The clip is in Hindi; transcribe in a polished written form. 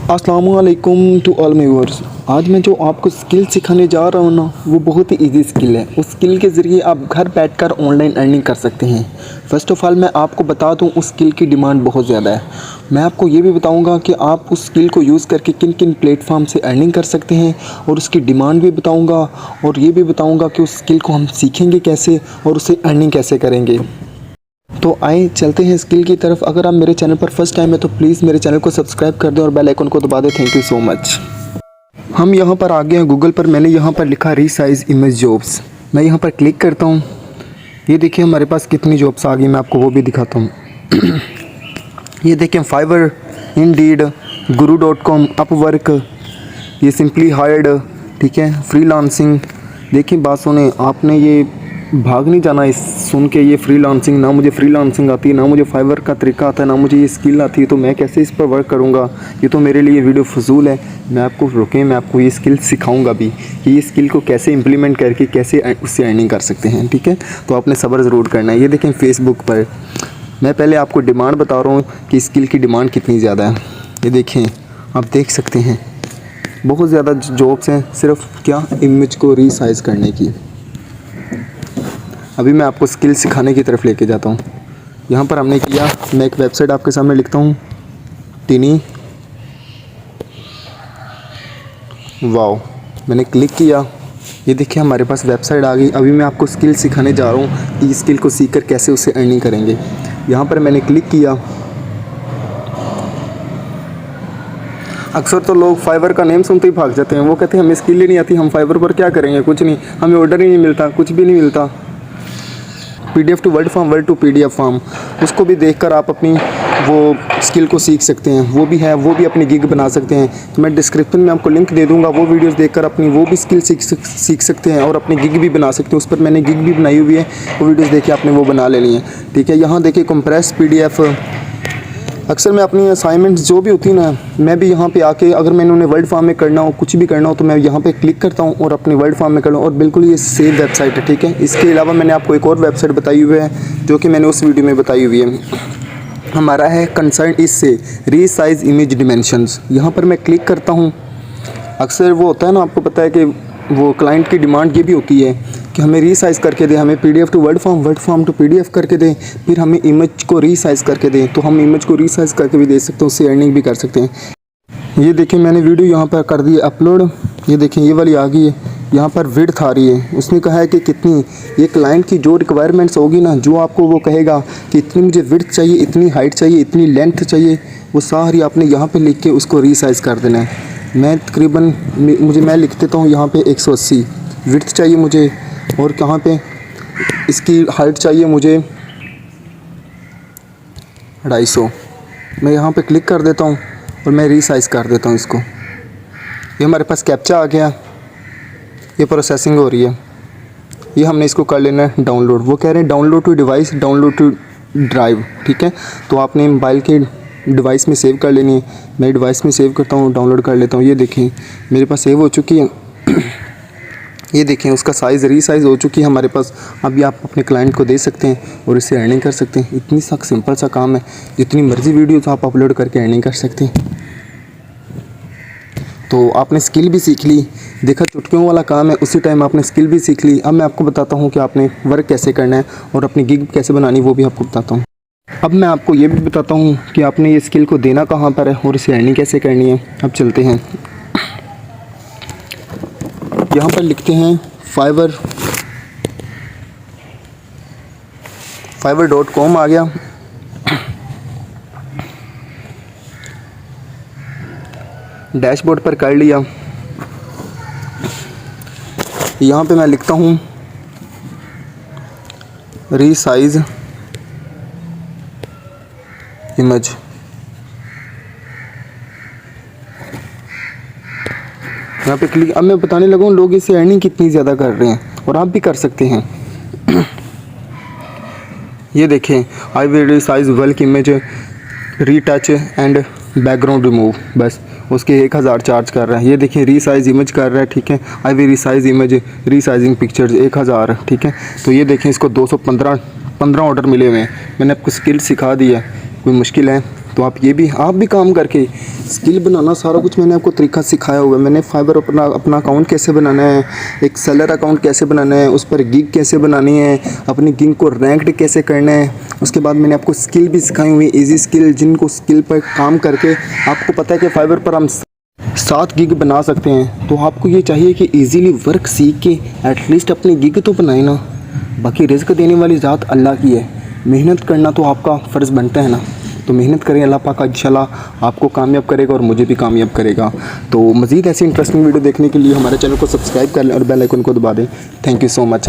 अस्सलामुअलैकुम टू ऑल माय व्यूअर्स। आज मैं जो आपको स्किल सिखाने जा रहा हूँ ना, वो बहुत ही इजी स्किल है। उस स्किल के ज़रिए आप घर बैठकर ऑनलाइन अर्निंग कर सकते हैं। फ़र्स्ट ऑफ़ ऑल मैं आपको बता दूँ, उस स्किल की डिमांड बहुत ज़्यादा है। मैं आपको ये भी बताऊँगा कि आप उस स्किल को यूज़ करके किन किन प्लेटफॉर्म से अर्निंग कर सकते हैं, और उसकी डिमांड भी बताऊँगा, और ये भी बताऊँगा कि उस स्किल को हम सीखेंगे कैसे और उससे अर्निंग कैसे करेंगे। तो आइए चलते हैं स्किल की तरफ। अगर आप मेरे चैनल पर फर्स्ट टाइम है तो प्लीज़ मेरे चैनल को सब्सक्राइब कर दें और बेल आइकन को दबा दें। Thank you so much. हम यहाँ पर आ गए हैं गूगल पर। मैंने यहाँ पर लिखा रीसाइज इमेज जॉब्स। मैं यहाँ पर क्लिक करता हूँ। ये देखिए हमारे पास कितनी जॉब्स आ गई, मैं आपको वो भी दिखाता हूँ। ये देखिए फाइवर, इंडीड, guru.com, अपवर्क, ये सिंपली हायर्ड, ठीक है, फ्रीलांसिंग। देखिए बात सुने, आपने ये भाग नहीं जाना इस सुन के ये फ्रीलांसिंग। ना मुझे फ्रीलांसिंग आती है, ना मुझे फाइवर का तरीका आता है, ना मुझे ये स्किल आती है, तो मैं कैसे इस पर वर्क करूँगा। ये तो मेरे लिए वीडियो फजूल है। मैं आपको रोकें, मैं आपको ये स्किल सिखाऊंगा भी कि ये स्किल को कैसे इंप्लीमेंट करके कैसे उससे अर्निंग कर सकते हैं, ठीक है। तो आपने सब्र ज़रूर करना है। ये देखें फेसबुक पर, मैं पहले आपको डिमांड बता रहा हूँ कि स्किल की डिमांड कितनी ज़्यादा है। ये देखें, आप देख सकते हैं बहुत ज़्यादा जॉब्स हैं सिर्फ क्या, इमेज को रीसाइज़ करने की। अभी मैं आपको स्किल सिखाने की तरफ लेके जाता हूँ। यहाँ पर हमने किया, मैं एक वेबसाइट आपके सामने लिखता हूँ, टिनी वाओ। मैंने क्लिक किया, ये देखिए हमारे पास वेबसाइट आ गई। अभी मैं आपको स्किल सिखाने जा रहा हूँ कि स्किल को सीख कर कैसे उससे अर्निंग करेंगे। यहाँ पर मैंने क्लिक किया। अक्सर तो लोग फाइवर का नेम सुनते ही भाग जाते हैं। वो कहते हैं हमें स्किल ही नहीं आती, हम फाइवर पर क्या करेंगे, कुछ नहीं, हमें ऑर्डर ही नहीं मिलता, कुछ भी नहीं मिलता। PDF to word form, word to PDF form, उसको भी देखकर आप अपनी वो स्किल को सीख सकते हैं। वो भी है, वो भी अपनी गिग बना सकते हैं। तो मैं डिस्क्रिप्शन में आपको लिंक दे दूंगा, वो वीडियोस देखकर अपनी वो भी स्किल सीख सकते हैं और अपनी गिग भी बना सकते हैं। उस पर मैंने गिग भी बनाई हुई है, वो वीडियोस देख के आपने वो बना लेनी है, ठीक है। यहाँ देखिए कंप्रेस PDF। अक्सर मैं अपनी असाइनमेंट्स जो भी होती है ना, मैं भी यहाँ पे आके अगर मैंने उन्हें वर्ड फॉर्म में करना हो, कुछ भी करना हो, तो मैं यहाँ पे क्लिक करता हूँ और अपनी वर्ड फॉर्म में करता हूँ। और बिल्कुल ये सेम वेबसाइट है, ठीक है। इसके अलावा मैंने आपको एक और वेबसाइट बताई हुई है जो कि मैंने उस वीडियो में बताई हुई है। हमारा है कंसर्न इससे रीसाइज इमेज डिमेंशंस। यहाँ पर मैं क्लिक करता हूँ। अक्सर वो होता है ना, आपको पता है कि वो क्लाइंट की डिमांड ये भी होती है कि हमें रीसाइज़ करके दें, हमें PDF to word form to PDF करके दें, फिर हमें इमेज को रीसाइज़ करके दें। तो हम इमेज को रीसाइज़ करके भी दे सकते हैं, उससे अर्निंग भी कर सकते हैं। ये देखिए मैंने वीडियो यहाँ पर कर दी अपलोड। ये देखें ये वाली आ गई है, यहाँ पर विड्थ आ रही है। उसने कहा है कि कितनी, ये क्लाइंट की जो रिक्वायरमेंट्स होगी ना, जो आपको वो कहेगा कि इतनी मुझे विड्थ चाहिए, इतनी हाइट चाहिए, इतनी लेंथ चाहिए, वो सारी आपने यहाँ पर लिख के उसको रीसाइज़ कर देना है। मैं तकरीबन मैं लिख देता हूँ यहाँ पे 180 विड्थ चाहिए मुझे, और कहाँ पे इसकी हाइट चाहिए मुझे 250। मैं यहाँ पे क्लिक कर देता हूँ और मैं रीसाइज़ कर देता हूँ इसको। ये हमारे पास कैप्चा आ गया, ये प्रोसेसिंग हो रही है। ये हमने इसको कर लेना है डाउनलोड। वो कह रहे हैं download to device, download to drive, ठीक है। तो आपने मोबाइल के डिवाइस में सेव कर लेनी है। मैं डिवाइस में सेव करता हूँ, डाउनलोड कर लेता हूँ। ये देखें मेरे पास सेव हो चुकी है। ये देखें उसका साइज़ रीसाइज़ हो चुकी है हमारे पास। अभी आप अपने क्लाइंट को दे सकते हैं और इससे अर्निंग कर सकते हैं। इतनी सा सिंपल सा काम है, जितनी मर्ज़ी वीडियोस आप अपलोड करके अर्निंग कर सकते हैं। तो आपने स्किल भी सीख ली, देखा चुटकियों वाला काम है, उसी टाइम आपने स्किल भी सीख ली। अब मैं आपको बताता हूँ कि आपने वर्क कैसे करना है और अपनी गिग कैसे बनानी, वो भी आपको बताता हूँ। अब मैं आपको ये भी बताता हूँ कि आपने ये स्किल को देना कहाँ पर है और इसे अर्निंग कैसे करनी है। अब चलते हैं, यहाँ पर लिखते हैं fiverr.com आ गया। डैशबोर्ड पर कर लिया। यहाँ पे मैं लिखता हूँ रीसाइज इमेज। यहाँ पे क्लिक। अब मैं बताने लगा हूँ लोग इससे अर्निंग कितनी ज़्यादा कर रहे हैं और आप भी कर सकते हैं। ये देखें, I will resize bulk image, retouch and background remove, बस उसके 1000 चार्ज कर रहा है। ये देखें रीसाइज इमेज कर रहा है, ठीक है। I will resize image, resizing pictures 1000, ठीक है। तो ये देखें इसको 215 ऑर्डर मिले हुए हैं। मैंने आपको स्किल सिखा दी है, कोई मुश्किल है। तो आप भी काम करके स्किल बनाना, सारा कुछ मैंने आपको तरीका सिखाया हुआ है। मैंने फाइवर अपना अकाउंट कैसे बनाना है, एक सेलर अकाउंट कैसे बनाना है, उस पर गिग कैसे बनानी है, अपनी गिग को रैंक्ड कैसे करना है। उसके बाद मैंने आपको स्किल भी सिखाई हुई, इजी स्किल, जिनको स्किल पर काम करके आपको पता है कि फाइवर पर हम 7 गिग बना सकते हैं। तो आपको ये चाहिए कि इजीली वर्क सीख के एटलीस्ट अपनी गिग तो बनाए ना। बाकी रिस्क देने वाली ज़ात अल्लाह की है, मेहनत करना तो आपका फ़र्ज़ बनता है ना। तो मेहनत करें, अल्लाह पाक इंशाल्लाह आपको कामयाब करेगा और मुझे भी कामयाब करेगा। तो मज़ीद ऐसी इंटरेस्टिंग वीडियो देखने के लिए हमारे चैनल को सब्सक्राइब कर लें और बेल आइकन को दबा दें। Thank you so much.